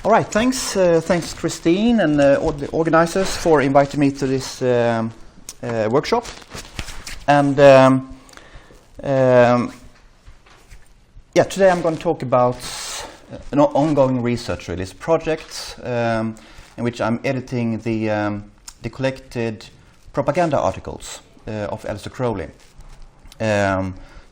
All right, thanks Christine and all the organizers for inviting me to this workshop. And today I'm going to talk about an ongoing research, really. It's a project in which I'm editing the collected propaganda articles of Aleister Crowley.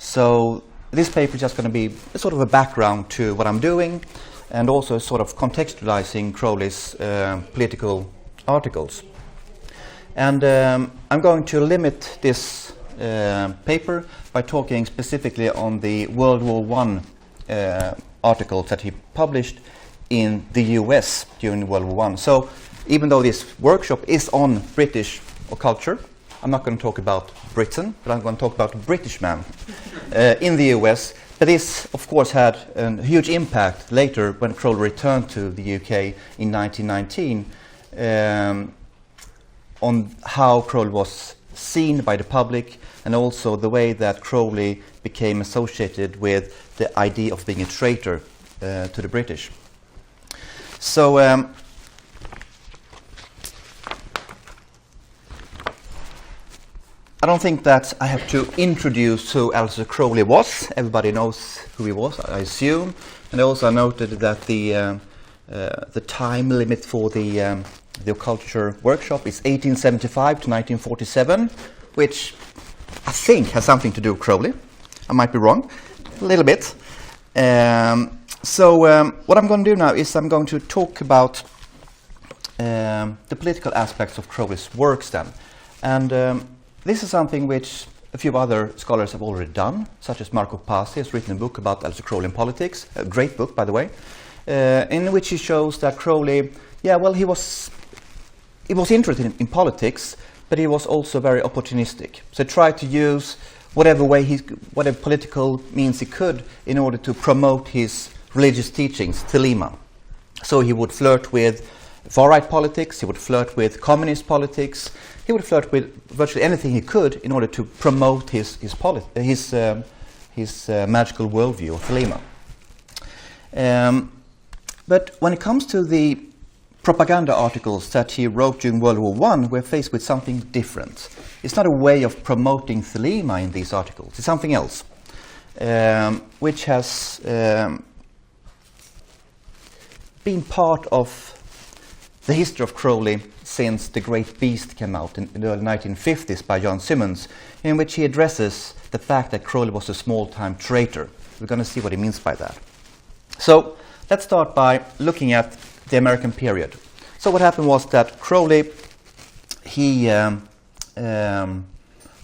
So this paper is just going to be a sort of a background to what I'm doing, and also sort of contextualizing Crowley's political articles. And I'm going to limit this paper by talking specifically on the World War I articles that he published in the US during World War I. So even though this workshop is on British culture, I'm not going to talk about Britain, but I'm going to talk about a British man in the US. But this, of course, had a huge impact later when Crowley returned to the UK in 1919 on how Crowley was seen by the public, and also the way that Crowley became associated with the idea of being a traitor to the British. So I don't think that I have to introduce who Aleister Crowley was. Everybody knows who he was, I assume. And also I noted that the time limit for the Occult workshop is 1875 to 1947, which I think has something to do with Crowley. I might be wrong, a little bit. So what I'm going to do now is I'm going to talk about the political aspects of Crowley's works then. And this is something which a few other scholars have already done, such as Marco Pasi has written a book about Aleister Crowley and politics, a great book, by the way, in which he shows that Crowley, he was interested in politics, but he was also very opportunistic. So he tried to use whatever political means he could in order to promote his religious teachings, thelema. So he would flirt with far-right politics, he would flirt with communist politics, he would flirt with virtually anything he could in order to promote his magical worldview of thelema. But when it comes to the propaganda articles that he wrote during World War I, we're faced with something different. It's not a way of promoting thelema in these articles, it's something else, which has been part of the history of Crowley since The Great Beast came out in the early 1950s by John Simmons, in which he addresses the fact that Crowley was a small-time traitor. We're going to see what he means by that. So let's start by looking at the American period. So what happened was that Crowley, he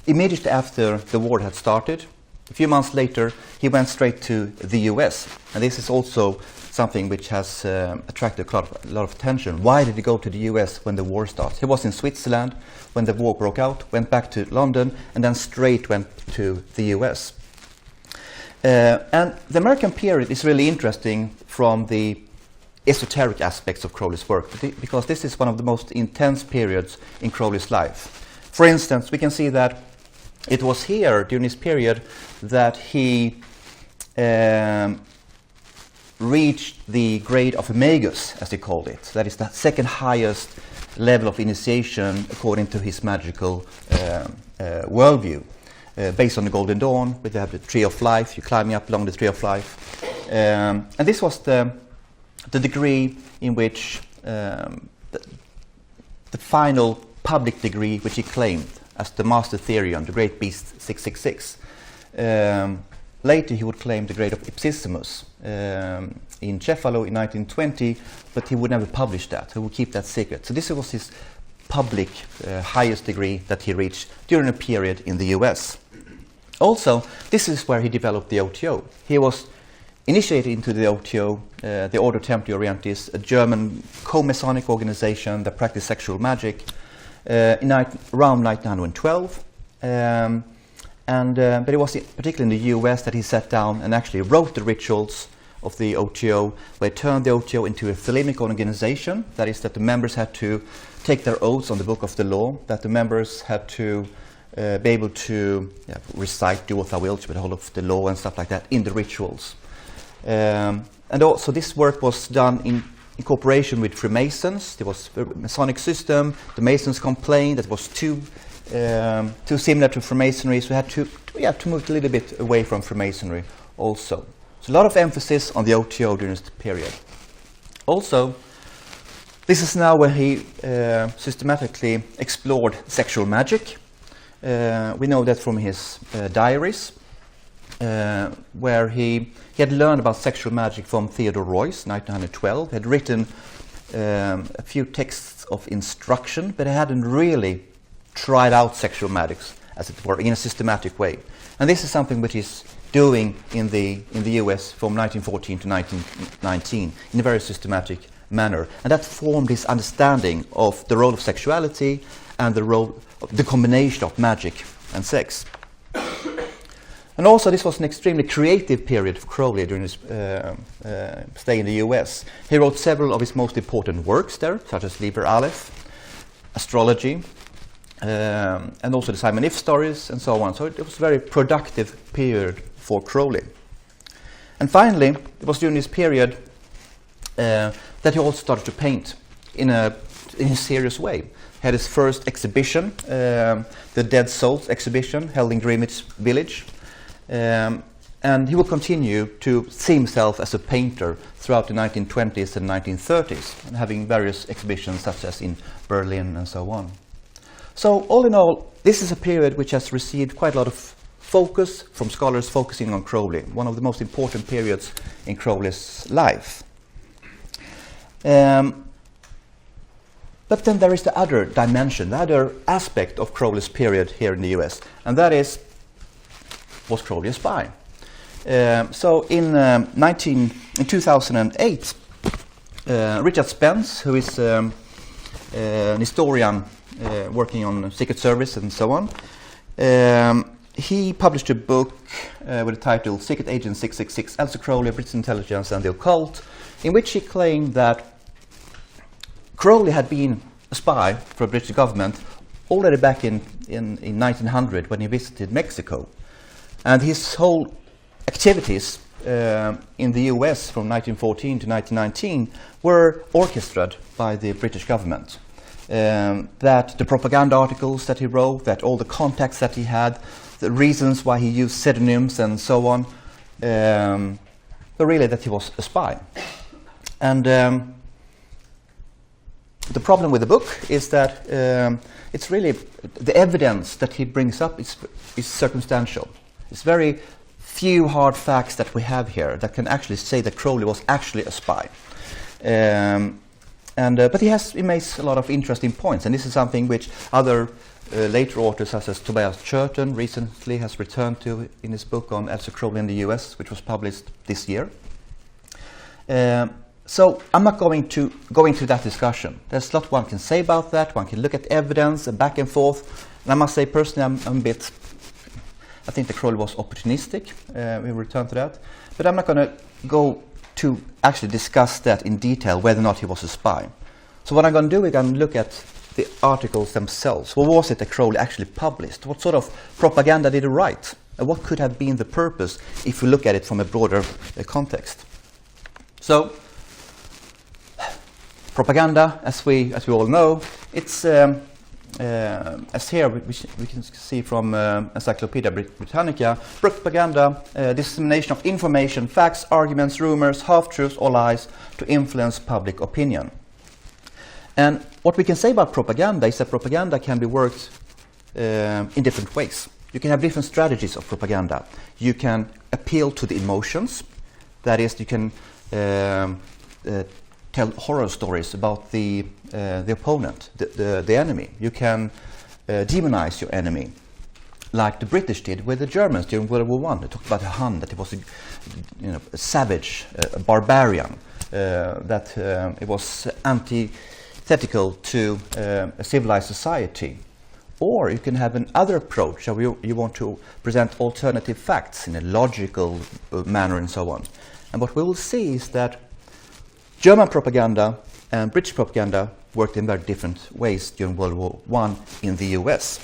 immediately after the war had started, a few months later, he went straight to the US. And this is also something which has attracted a lot of attention. Why did he go to the US when the war started? He was in Switzerland when the war broke out, went back to London, and then straight went to the US. And the American period is really interesting from the esoteric aspects of Crowley's work, because this is one of the most intense periods in Crowley's life. For instance, we can see that it was here during this period that he reached the grade of a magus, as they called it. That is the second highest level of initiation according to his magical worldview, based on the Golden Dawn, where you have the Tree of Life, you're climbing up along the Tree of Life. And this was the degree in which the final public degree which he claimed as the Master Therion, the Great Beast 666. Later he would claim the grade of Ipsissimus in Cefalo in 1920, but he would never publish that. He would keep that secret. So this was his public highest degree that he reached during a period in the US. Also, this is where he developed the OTO. He was initiated into the OTO, the Order Templi Orientis, a German co-Masonic organization that practiced sexual magic, around 1912. But it was particularly in the US that he sat down and actually wrote the rituals of the OTO, where he turned the OTO into a thelemic organization. That is, that the members had to take their oaths on the Book of the Law, that the members had to be able to recite, do what thou wilt, with the whole of the law and stuff like that in the rituals. And also this work was done in in cooperation with Freemasons. There was a Masonic system. The Masons complained that it was too similar to Freemasonry, so we had to move a little bit away from Freemasonry also. So a lot of emphasis on the OTO during this period. Also, this is now when he systematically explored sexual magic. We know that from his diaries, where he had learned about sexual magic from Theodore Royce, 1912. He had written a few texts of instruction, but he hadn't really tried out sexual magic, as it were, in a systematic way. And this is something which he's doing in the US from 1914 to 1919 in a very systematic manner. And that formed his understanding of the role of sexuality and the role of the combination of magic and sex. And also this was an extremely creative period for Crowley during his stay in the US. He wrote several of his most important works there, such as Liber Aleph, Astrology, and also the Simon If stories and so on. So it was a very productive period for Crowley. And finally, it was during this period that he also started to paint in a serious way. He had his first exhibition, the Dead Souls exhibition, held in Greenwich Village. And he will continue to see himself as a painter throughout the 1920s and 1930s, and having various exhibitions such as in Berlin and so on. So all in all, this is a period which has received quite a lot of focus from scholars focusing on Crowley, one of the most important periods in Crowley's life. But then there is the other dimension, the other aspect of Crowley's period here in the US, and that is, was Crowley a spy? So in 2008, Richard Spence, who is an historian working on Secret Service and so on, he published a book with the title Secret Agent 666, Aleister Crowley, British Intelligence and the Occult, in which he claimed that Crowley had been a spy for the British government already back in 1900 when he visited Mexico. And his whole activities in the US from 1914 to 1919 were orchestrated by the British government. That the propaganda articles that he wrote, that all the contacts that he had, the reasons why he used pseudonyms and so on, but really that he was a spy. And the problem with the book is that it's really, the evidence that he brings up is circumstantial. It's very few hard facts that we have here that can actually say that Crowley was actually a spy. But he makes a lot of interesting points, and this is something which other later authors such as Tobias Churton recently has returned to in his book on Aleister Crowley in the US, which was published this year. So I'm not going to go into that discussion. There's a lot one can say about that. One can look at evidence and back and forth. And I must say personally I think that Crowley was opportunistic. We will return to that. But I'm not going to go to actually discuss that in detail, whether or not he was a spy. So what I'm going to do is I'm going to look at the articles themselves. What was it that Crowley actually published? What sort of propaganda did he write? And what could have been the purpose if we look at it from a broader context? So, propaganda, as we all know, it's as here we can see from Encyclopedia Britannica, propaganda, dissemination of information, facts, arguments, rumors, half-truths or lies to influence public opinion. And what we can say about propaganda is that propaganda can be worked in different ways. You can have different strategies of propaganda. You can appeal to the emotions, that is, you can tell horror stories about the opponent, the enemy. You can demonize your enemy, like the British did with the Germans during World War I. They talked about a Hun, that it was a savage, a barbarian, that it was antithetical to a civilized society. Or you can have another approach, where you want to present alternative facts in a logical manner and so on. And what we will see is that German propaganda and British propaganda worked in very different ways during World War I in the US.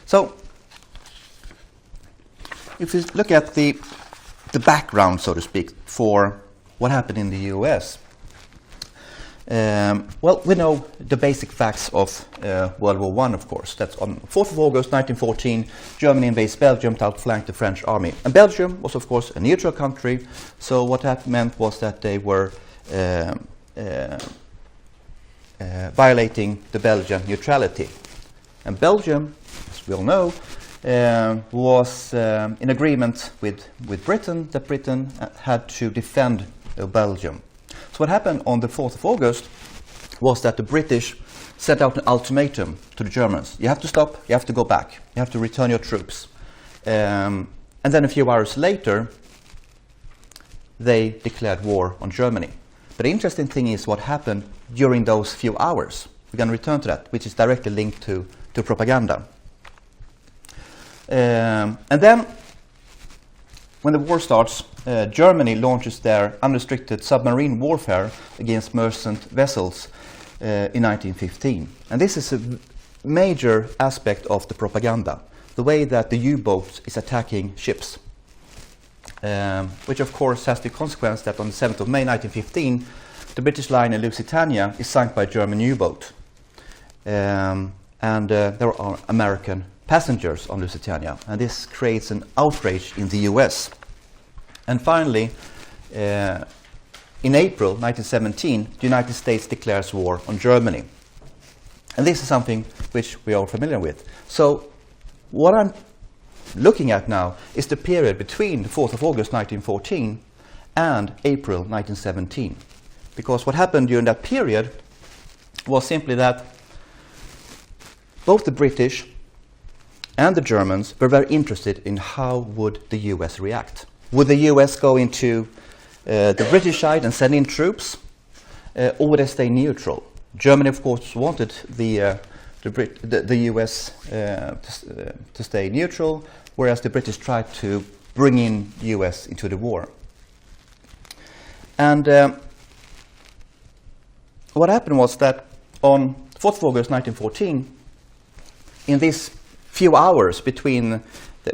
So, if we look at the the background, so to speak, for what happened in the US. Well, we know the basic facts of World War I, of course. That's on 4th of August 1914, Germany invades Belgium to outflank the French army. And Belgium was, of course, a neutral country, so what that meant was that they were violating the Belgian neutrality. And Belgium, as we all know, was in agreement with Britain, that Britain had to defend Belgium. So what happened on the 4th of August was that the British sent out an ultimatum to the Germans. You have to stop, you have to go back, you have to return your troops. And then a few hours later, they declared war on Germany. But the interesting thing is what happened during those few hours. We're going to return to that, which is directly linked to propaganda. And then, when the war starts, Germany launches their unrestricted submarine warfare against merchant vessels in 1915. And this is a major aspect of the propaganda, the way that the U-boat is attacking ships. Which of course has the consequence that on the 7th of May 1915, the British liner Lusitania is sunk by a German U-boat. And there are American passengers on Lusitania, and this creates an outrage in the US. And finally, in April 1917, the United States declares war on Germany. And this is something which we are familiar with. So what I'm looking at now is the period between the 4th of August 1914 and April 1917. Because what happened during that period was simply that both the British and the Germans were very interested in how would the US react. Would the US go into the British side and send in troops, or would they stay neutral? Germany, of course, wanted the US to stay neutral, whereas the British tried to bring in US into the war. And what happened was that on 4th of August 1914, in these few hours between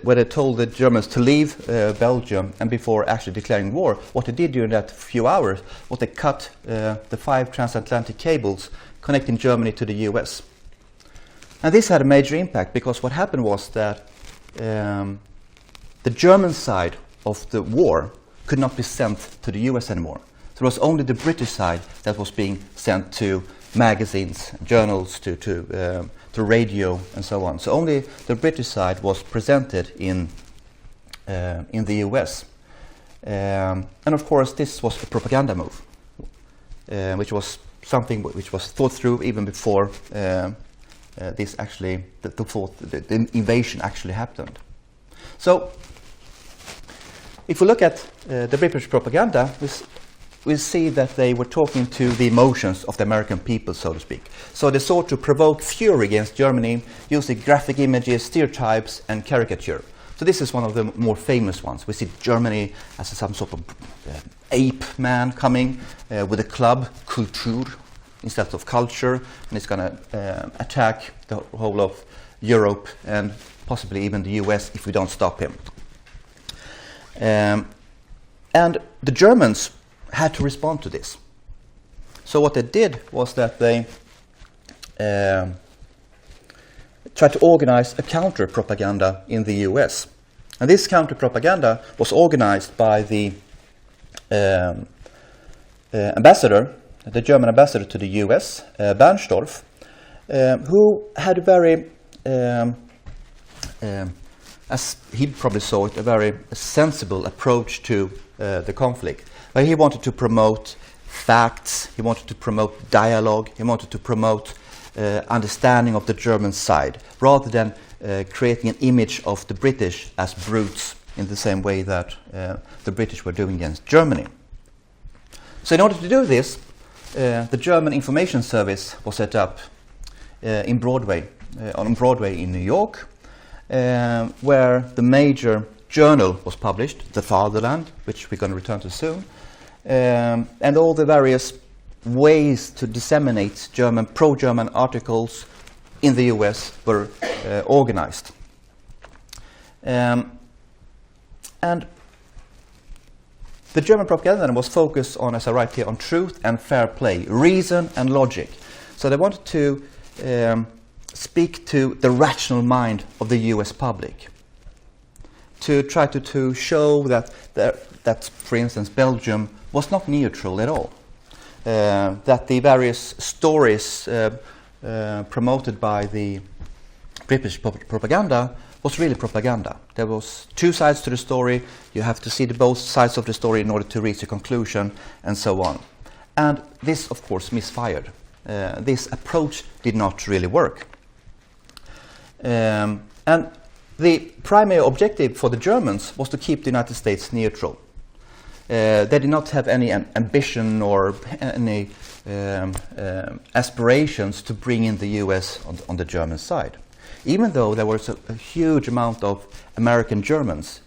where they told the Germans to leave Belgium and before actually declaring war, what they did during that few hours was they cut the 5 transatlantic cables connecting Germany to the US. And this had a major impact because what happened was that the German side of the war could not be sent to the US anymore. So it was only the British side that was being sent to magazines, journals, to radio, and so on. So only the British side was presented in the US. And of course, this was a propaganda move, which was something which was thought through even before this actually, the invasion actually happened. So, if we look at the British propaganda, we see that they were talking to the emotions of the American people, so to speak. So they sought to provoke fury against Germany using graphic images, stereotypes, and caricature. So this is one of the more famous ones. We see Germany as some sort of ape man coming with a club, Kultur, instead of culture, and it's going to attack the whole of Europe and possibly even the US if we don't stop him. And the Germans had to respond to this. So what they did was that they tried to organize a counter-propaganda in the US. And this counter-propaganda was organized by the ambassador, the German ambassador to the US, Bernstorff, who had a very, as he probably saw it, a very sensible approach to the conflict. But he wanted to promote facts, he wanted to promote dialogue, he wanted to promote understanding of the German side, rather than creating an image of the British as brutes in the same way that the British were doing against Germany. So in order to do this, the German Information Service was set up on Broadway in New York, where the major journal was published, The Fatherland, which we're going to return to soon, and all the various ways to disseminate pro-German articles in the US were organized. And the German propaganda was focused on, as I write here, on truth and fair play, reason and logic. So they wanted to speak to the rational mind of the US public, to try to show that, for instance, Belgium was not neutral at all, that the various stories promoted by the British propaganda was really propaganda. There was two sides to the story. You have to see both sides of the story in order to reach a conclusion, and so on. And this, of course, misfired. This approach did not really work. And the primary objective for the Germans was to keep the United States neutral. They did not have any ambition or any aspirations to bring in the US on the German side. Even though there was a huge amount of American Germans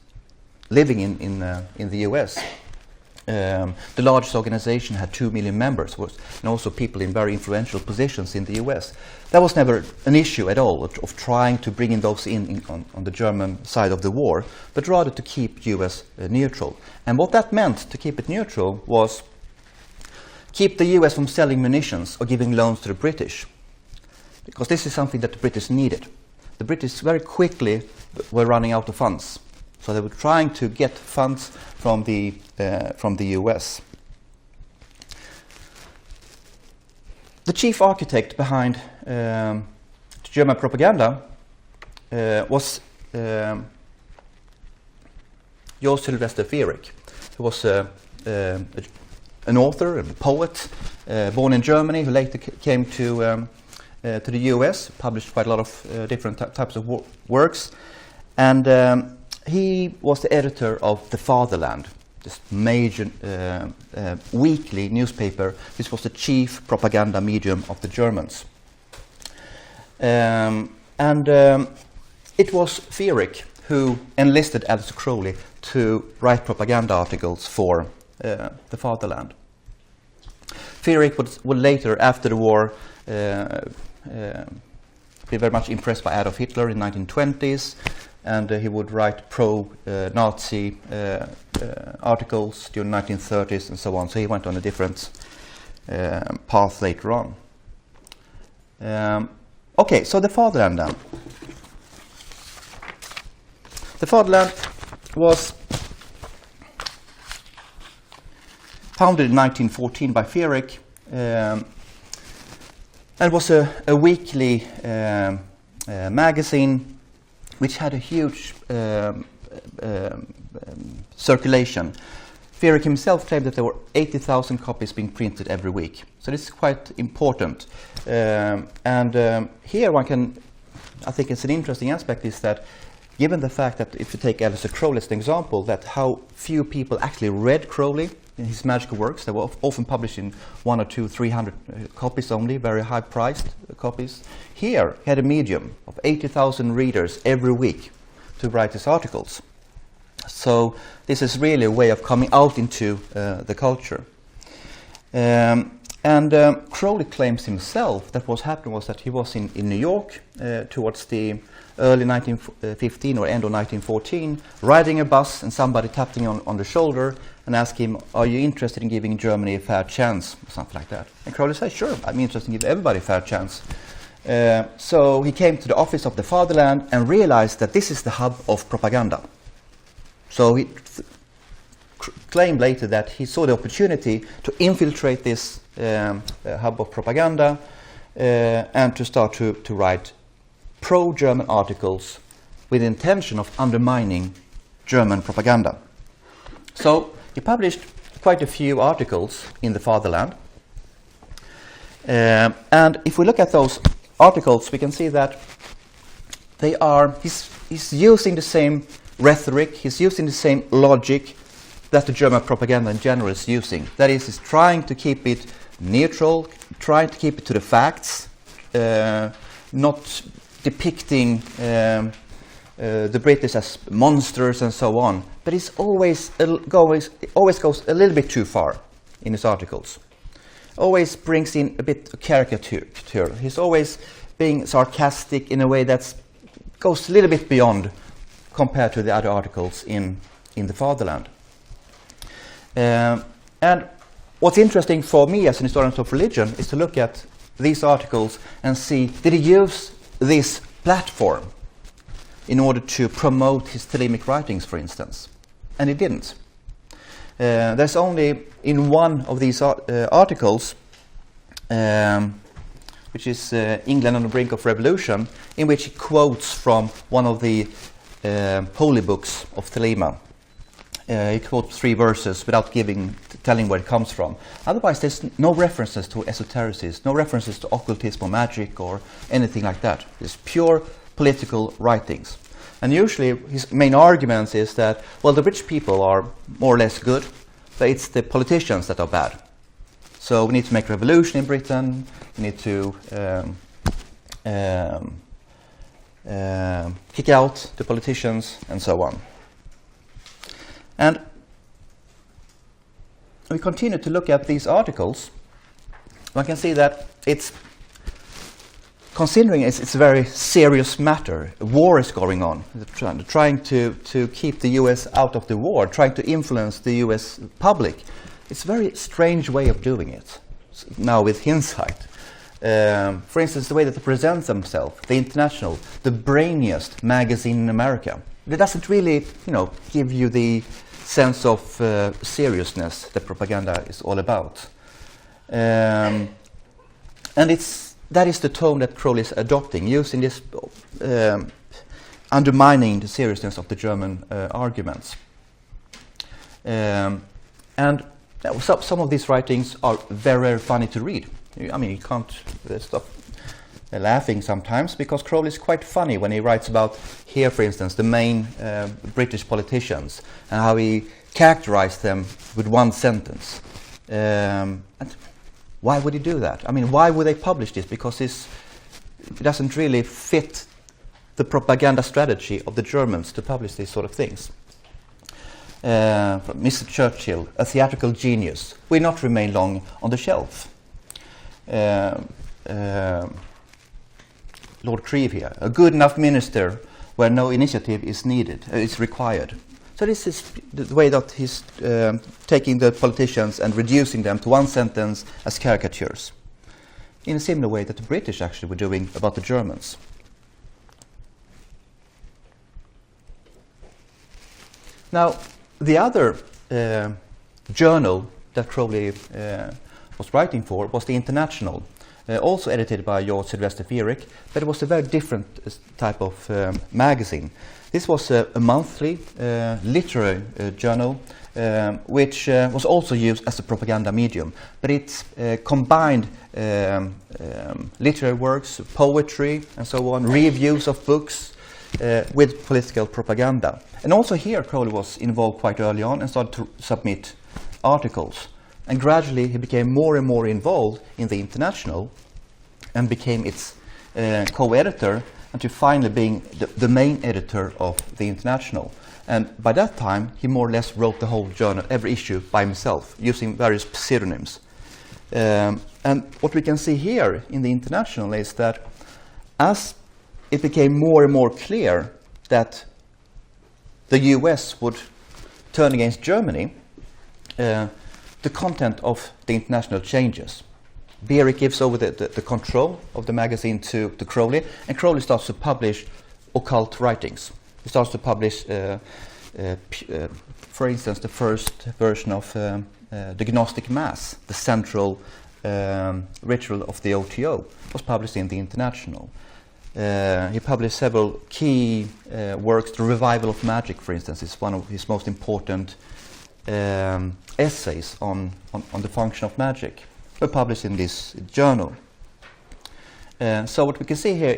living in the US. The largest organization had 2 million members, and also people in very influential positions in the US. That was never an issue at all of trying to bring in those on the German side of the war, but rather to keep US neutral. And what that meant, to keep it neutral, was keep the US from selling munitions or giving loans to the British, because this is something that the British needed. The British very quickly were running out of funds, so they were trying to get funds from the US. The chief architect behind German propaganda was Johann Sylvester Henrik, who was an author and a poet born in Germany, who later came to the US, published quite a lot of different types of works, and he was the editor of The Fatherland, this major weekly newspaper. This was the chief propaganda medium of the Germans. It was Henrik who enlisted Aleister Crowley to write propaganda articles for The Fatherland. Henrik would later, after the war, be very much impressed by Adolf Hitler in the 1920s, and he would write pro-Nazi articles during the 1930s and so on. So he went on a different path later on. Okay, so the Fatherland then. The Fatherland was founded in 1914 by Henrik, and was a weekly magazine which had a huge circulation. Henrik himself claimed that there were 80,000 copies being printed every week. So this is quite important. Here one can, I think it's an interesting aspect, is that given the fact that if you take Aleister Crowley as an example, that how few people actually read Crowley in his magical works. They were often published in 100 or 200, 300 copies only, very high-priced copies. Here, he had a medium of 80,000 readers every week to write his articles. So this is really a way of coming out into the culture. Crowley claims himself that what happened was that he was in New York towards the early 1915 or end of 1914, riding a bus, and somebody tapped him on the shoulder and asked him, "Are you interested in giving Germany a fair chance?" or something like that. And Crowley said, "Sure, I'm interested in giving everybody a fair chance." So he came to the office of the Fatherland and realized that this is the hub of propaganda. So he claimed later that he saw the opportunity to infiltrate this hub of propaganda and to start to write pro-German articles with the intention of undermining German propaganda. So he published quite a few articles in the Fatherland. And if we look at those articles, we can see that he's using the same rhetoric, he's using the same logic that the German propaganda in general is using. That is, he's trying to keep it neutral, trying to keep it to the facts, not depicting the British as monsters and so on. But it always goes a little bit too far in his articles. Always brings in a bit of caricature. He's always being sarcastic in a way that goes a little bit beyond compared to the other articles in the Fatherland. And what's interesting for me as an historian of religion is to look at these articles and see, did he use this platform in order to promote his Thelemic writings, for instance? And he didn't. There's only in one of these articles, which is England on the Brink of Revolution, in which he quotes from one of the holy books of Thelema. He quotes 3 verses without telling where it comes from. Otherwise, there's no references to esotericism, no references to occultism or magic or anything like that. It's pure political writings. And usually his main arguments is that, well, the rich people are more or less good, but it's the politicians that are bad. So we need to make a revolution in Britain, we need to kick out the politicians, and so on. And we continue to look at these articles. One can see that it's, considering it's a very serious matter. A war is going on. They're trying to keep the US out of the war, trying to influence the US public. It's a very strange way of doing it, now with hindsight. For instance, the way that they present themselves, the International, the brainiest magazine in America. It doesn't really, give you the sense of seriousness that propaganda is all about. And that is the tone that Crowley is adopting, using this, undermining the seriousness of the German arguments. And some of these writings are very, very funny to read. I mean, you can't stop laughing sometimes, because Crowley is quite funny when he writes about, here for instance, the main British politicians and how he characterized them with one sentence. And why would he do that? I mean, why would they publish this? Because it doesn't really fit the propaganda strategy of the Germans to publish these sort of things. Mr. Churchill, a theatrical genius, will not remain long on the shelf. Lord Creve here, a good enough minister where no initiative is needed, is required. So this is the way that he's taking the politicians and reducing them to one sentence as caricatures, in a similar way that the British actually were doing about the Germans. Now, the other journal that Crowley was writing for was the International, also edited by George Sylvester Henrik, but it was a very different type of magazine. This was a monthly literary journal, which was also used as a propaganda medium, but it combined literary works, poetry, and so on, reviews of books with political propaganda. And also here Crowley was involved quite early on and started to submit articles. And gradually he became more and more involved in the International and became its co-editor, until finally being the main editor of the International. And by that time he more or less wrote the whole journal, every issue, by himself, using various pseudonyms. And what we can see here in the International is that as it became more and more clear that the US would turn against Germany, the content of the International changes. Henrik gives over the control of the magazine to Crowley, and Crowley starts to publish occult writings. He starts to publish, for instance, the first version of the Gnostic Mass, the central ritual of the OTO, was published in the International. He published several key works. The Revival of Magic, for instance, is one of his most important essays on the function of magic, were published in this journal. So what we can see here,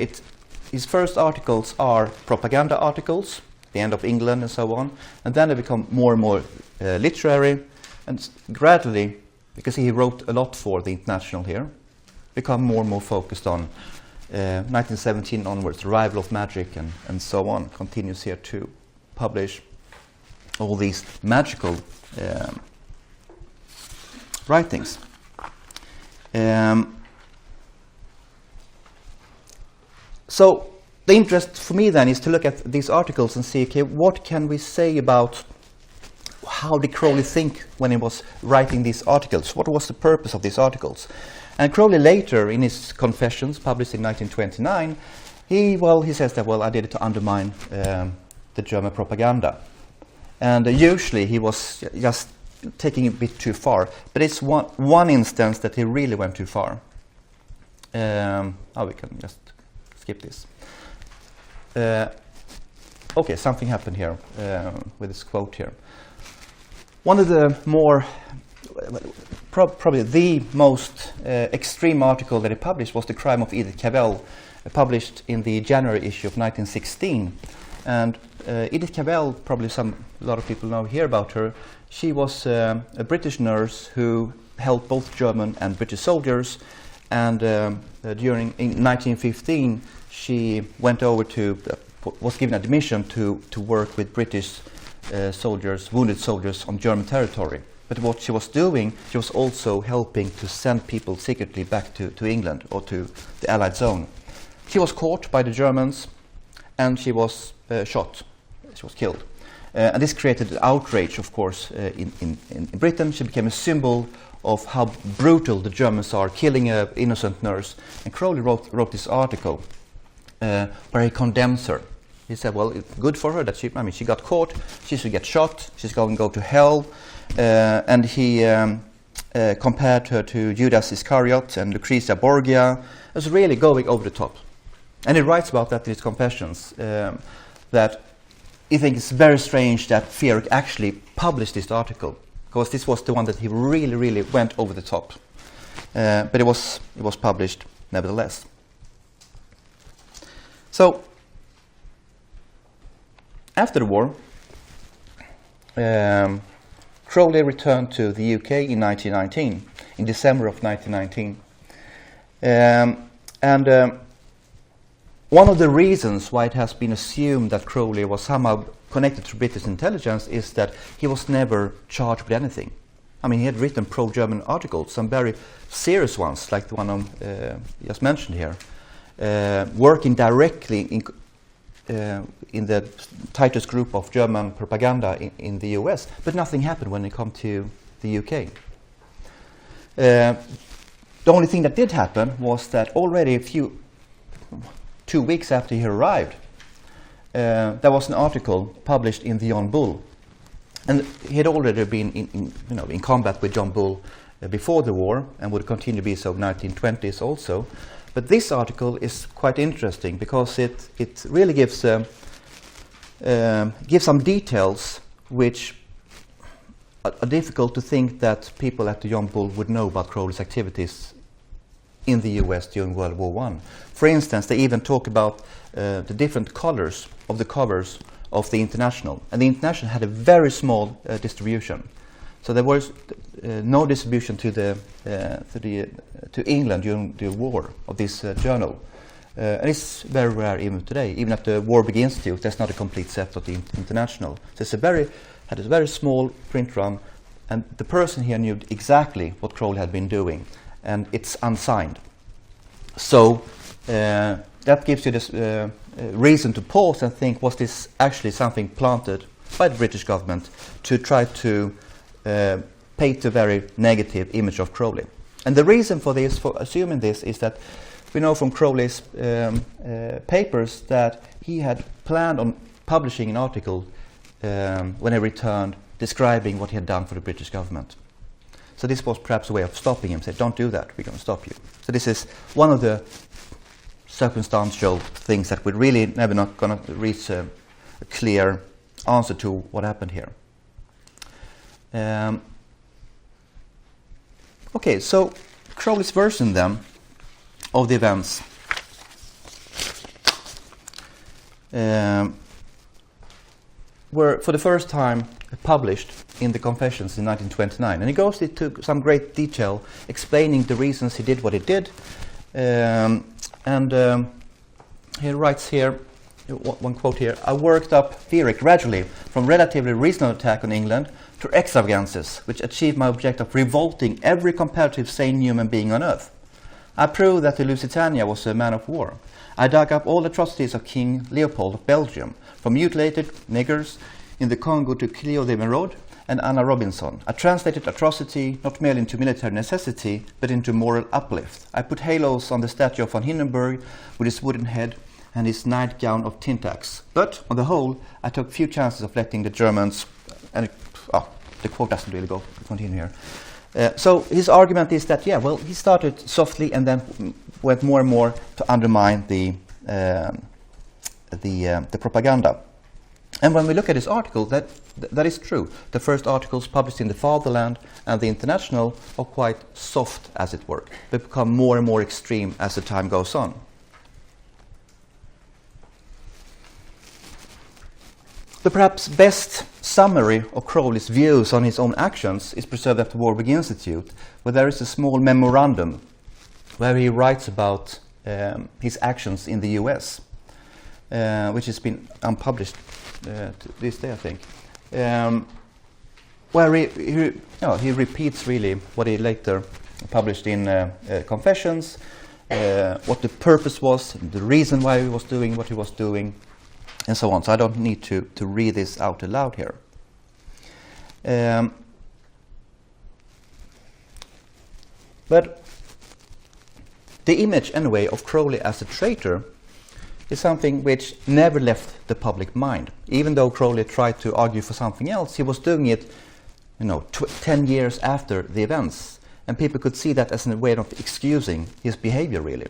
his first articles are propaganda articles, the end of England and so on, and then they become more and more literary, and gradually, because he wrote a lot for the International here, become more and more focused on 1917 onwards, Revival of Magic and so on, continues here to publish all these magical writings. So the interest for me then is to look at these articles and see, okay, what can we say about how did Crowley think when he was writing these articles? What was the purpose of these articles? And Crowley later, in his Confessions, published in 1929, he says that, I did it to undermine the German propaganda. And usually he was just taking it a bit too far. But it's one instance that he really went too far. We can just skip this. Okay, something happened here with this quote here. One of the more, probably the most extreme article that he published was The Crime of Edith Cavell, published in the January issue of 1916. And Edith Cavell, probably a lot of people know here about her. She was a British nurse who helped both German and British soldiers. And in 1915, she went over was given admission to work with British soldiers, wounded soldiers on German territory. But what she was doing, she was also helping to send people secretly back to England or to the Allied zone. She was caught by the Germans and she was shot. She was killed. And this created outrage, of course, in Britain. She became a symbol of how brutal the Germans are, killing an innocent nurse. And Crowley wrote this article where he condemns her. He said, it's good for her that she got caught, she should get shot, she's going to go to hell. And he compared her to Judas Iscariot and Lucrezia Borgia. It was really going over the top. And he writes about that in his Confessions, that he thinks it's very strange that Henrik actually published this article, because this was the one that he really, really went over the top. But it was published nevertheless. So, after the war, Crowley returned to the UK in 1919, in December of 1919. One of the reasons why it has been assumed that Crowley was somehow connected to British intelligence is that he was never charged with anything. He had written pro-German articles, some very serious ones, like the one I just mentioned here, working directly in the tightest group of German propaganda in the US, but nothing happened when it came to the UK. The only thing that did happen was that already 2 weeks after he arrived, there was an article published in the John Bull, and he had already been in combat with John Bull before the war, and would continue to be so in the 1920s also. But this article is quite interesting because it really gives some details which are difficult to think that people at the John Bull would know about Crowley's activities in the US during World War I. For instance, they even talk about the different colors of the covers of the International. And the International had a very small distribution. So there was no distribution to England during the war of this journal. And it's very rare even today. Even at the War Begins Institute, there's not a complete set of the International. So it's had a very small print run, and the person here knew exactly what Crowley had been doing, and it's unsigned. So that gives you this reason to pause and think, was this actually something planted by the British government to try to paint a very negative image of Crowley? And the reason for this, for assuming this, is that we know from Crowley's papers that he had planned on publishing an article when he returned, describing what he had done for the British government. So this was perhaps a way of stopping him, say, don't do that, we're going to stop you. So this is one of the circumstantial things that we're really never not going to reach a clear answer to what happened here. Okay, so Crowley's version then of the events were for the first time published in the Confessions in 1929, and he goes into some great detail explaining the reasons he did what he did, and he writes here, one quote here: "I worked up Henrik gradually from relatively reasonable attack on England to extravagances which achieved my object of revolting every comparative sane human being on earth. I proved that the Lusitania was a man of war. I dug up all the atrocities of King Leopold of Belgium, from mutilated niggers in the Congo to Cleo de Merode. and Anna Robinson. I translated atrocity not merely into military necessity, but into moral uplift. I put halos on the statue of von Hindenburg with his wooden head and his nightgown of tin tacks. But, on the whole, I took few chances of letting the Germans... And the quote doesn't really go, continue here. So his argument is that, yeah, well, he started softly and then went more and more to undermine the propaganda. And when we look at his article, that is true. The first articles published in The Fatherland and The International are quite soft, as it were. They become more and more extreme as the time goes on. The perhaps best summary of Crowley's views on his own actions is preserved at the War Begins Institute, where there is a small memorandum where he writes about his actions in the US, which has been unpublished to this day, I think, where he repeats really what he later published in Confessions, what the purpose was, the reason why he was doing what he was doing, and so on. So I don't need to read this out aloud here. But the image, anyway, of Crowley as a traitor is something which never left the public mind. Even though Crowley tried to argue for something else, he was doing it, 10 years after the events. And people could see that as a way of excusing his behavior, really.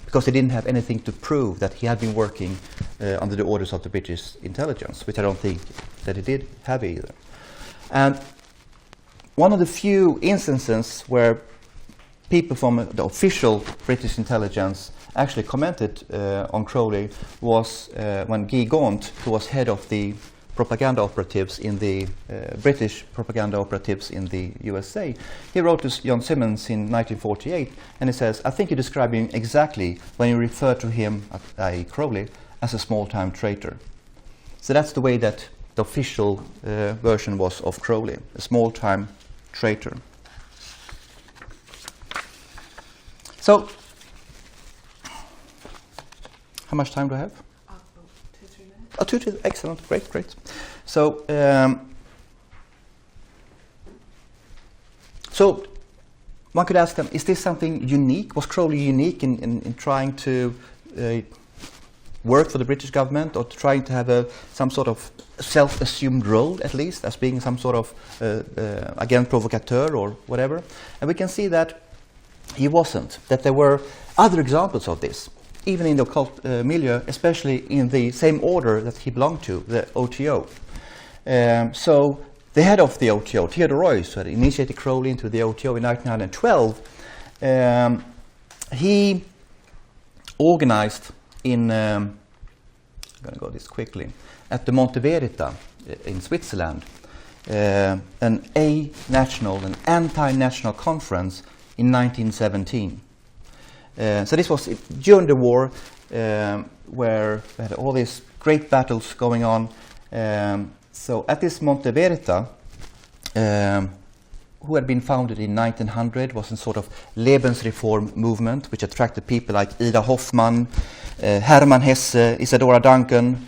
Because he didn't have anything to prove that he had been working under the orders of the British intelligence, which I don't think that he did have either. And one of the few instances where people from the official British intelligence actually commented on Crowley was when Guy Gaunt, who was head of the propaganda operatives in the British propaganda operatives in the USA. He wrote to John Simmons in 1948, and he says, I think you describe him exactly when you refer to him, Crowley, as a small-time traitor. So that's the way that the official version was of Crowley, a small-time traitor. So, how much time do I have? 2-3 minutes. Oh, 2, excellent, great. So, so one could ask them: is this something unique? Was Crowley unique in trying to work for the British government, or trying to have some sort of self-assumed role, at least, as being some sort of agent provocateur or whatever? And we can see that he wasn't. That there were other examples of this, even in the occult milieu, especially in the same order that he belonged to, the OTO. So the head of the OTO, Theodore Royce, who had initiated Crowley into the OTO in 1912, he organized in, I'm going to go this quickly, at the Monte Verita in Switzerland, an anti-national conference in 1917. So this was during the war, where we had all these great battles going on. So at this Monte Verita, who had been founded in 1900, was a sort of Lebensreform movement, which attracted people like Ida Hoffmann, Hermann Hesse, Isadora Duncan,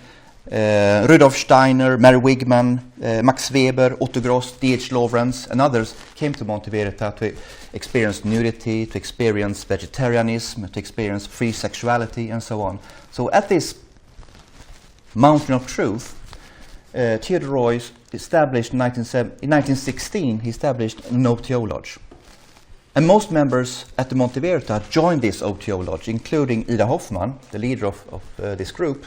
Rudolf Steiner, Mary Wigman, Max Weber, Otto Gross, D.H. Lawrence, and others came to Monte Verita to experience nudity, to experience vegetarianism, to experience free sexuality, and so on. So at this Mountain of Truth, Theodore Royce established in 1916, he established an OTO lodge. And most members at the Monte Verita joined this OTO lodge, including Ida Hoffmann, the leader of this group.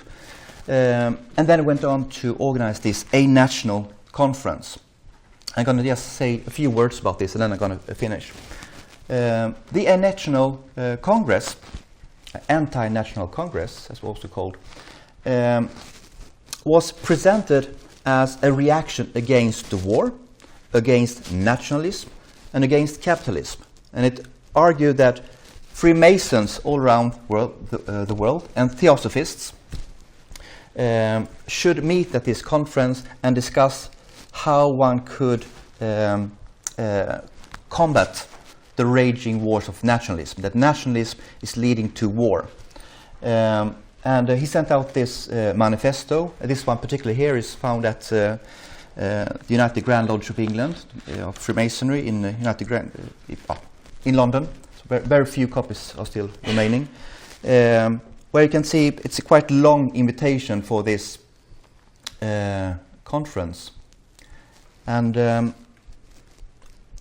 And then it went on to organize this A-National conference. I'm going to just say a few words about this, and then I'm going to finish. The A-National Congress, Anti-National Congress, as also called, was presented as a reaction against the war, against nationalism, and against capitalism. And it argued that Freemasons all around the world and Theosophists should meet at this conference and discuss how one could combat the raging wars of nationalism, that nationalism is leading to war. And he sent out this manifesto. This one particularly here is found at the United Grand Lodge of England of Freemasonry in in London. So very few copies are still remaining. Where you can see it's a quite long invitation for this conference. And the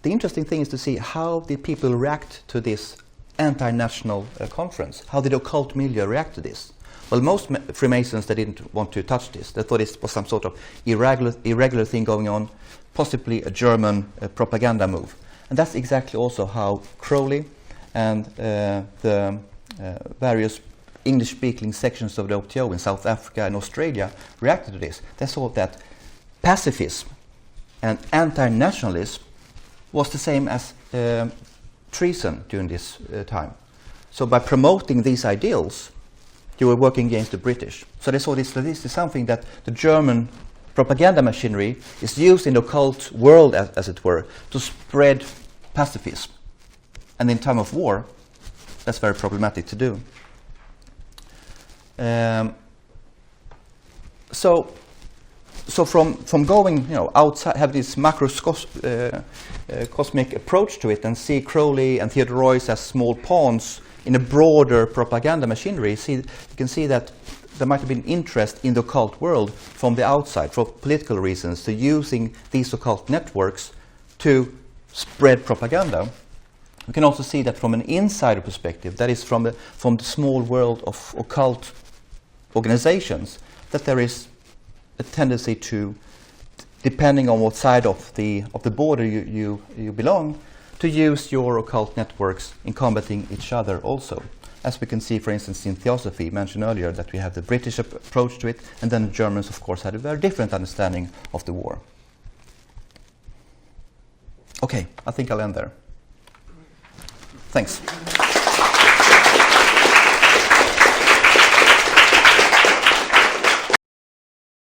interesting thing is to see how did people react to this anti-national conference. How did the occult milieu react to this? Well, most Freemasons, they didn't want to touch this. They thought it was some sort of irregular thing going on, possibly a German propaganda move. And that's exactly also how Crowley and the various English-speaking sections of the OTO in South Africa and Australia reacted to this. They saw that pacifism and anti-nationalism was the same as treason during this time. So by promoting these ideals, you were working against the British. So they saw this is something that the German propaganda machinery is used in the occult world, as it were, to spread pacifism. And in time of war, that's very problematic to do. So from going outside, have this cosmic approach to it, and see Crowley and Theodore Royce as small pawns in a broader propaganda machinery, you can see that there might have been interest in the occult world from the outside, for political reasons, to using these occult networks to spread propaganda. We can also see that from an insider perspective, that is from the small world of occult organizations, that there is a tendency to, depending on what side of the border you belong, to use your occult networks in combating each other also. As we can see, for instance, in Theosophy, mentioned earlier, that we have the British approach to it, and then the Germans, of course, had a very different understanding of the war. Okay, I think I'll end there. Thanks.